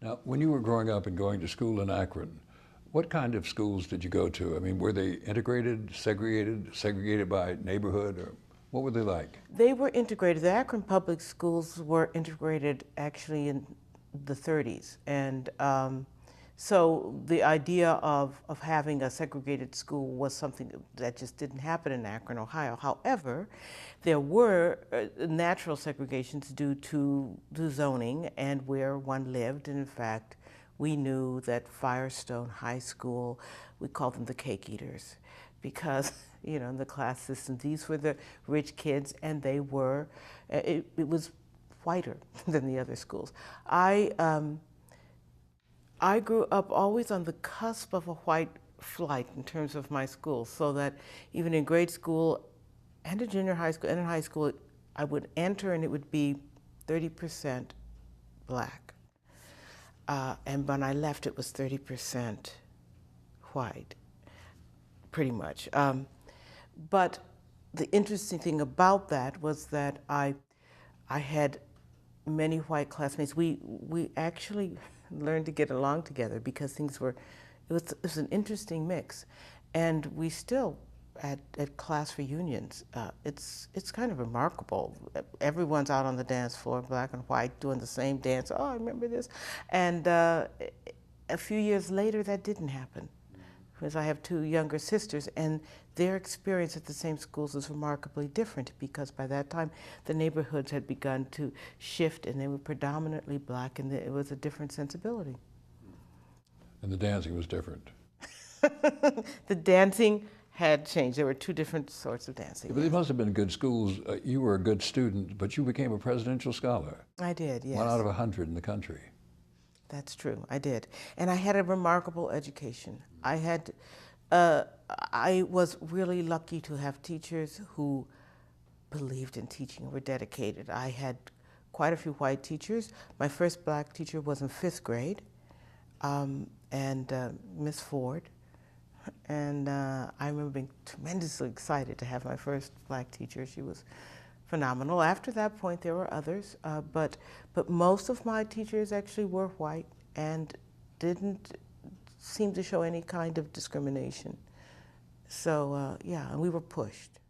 Now, when you were growing up and going to school in Akron, what kind of schools did you go to? I mean, were they integrated, segregated by neighborhood, or what were they like? They were integrated. The Akron Public Schools were integrated actually in the 30s. And so the idea of having a segregated school was something that just didn't happen in Akron, Ohio. However, there were natural segregations due to the zoning and where one lived. And in fact, we knew that Firestone High School, we called them the cake eaters because, you know, in the class system, these were the rich kids and they were, it was whiter than the other schools. I grew up always on the cusp of a white flight in terms of my school, so that even in grade school and in junior high school and in high school, I would enter and it would be 30% black. And when I left, it was 30% white, pretty much. But the interesting thing about that was that I had many white classmates. We actually learned to get along together because it was an interesting mix. And we still, at class reunions, it's kind of remarkable. Everyone's out on the dance floor, black and white, doing the same dance. Oh, I remember this. And a few years later, that didn't happen. Because I have two younger sisters, and their experience at the same schools was remarkably different because by that time the neighborhoods had begun to shift and they were predominantly black, and it was a different sensibility. And the dancing was different. The dancing had changed. There were two different sorts of dancing. Yeah, but they must have been good schools. You were a good student, but you became a presidential scholar. I did, yes. 1 out of 100 in the country. That's true, I did. And I had a remarkable education. I was really lucky to have teachers who believed in teaching and were dedicated. I had quite a few white teachers. My first black teacher was in 5th grade, and Miss Ford. And I remember being tremendously excited to have my first black teacher. She was phenomenal. After that point, there were others, but most of my teachers actually were white and didn't seem to show any kind of discrimination. So yeah, and we were pushed.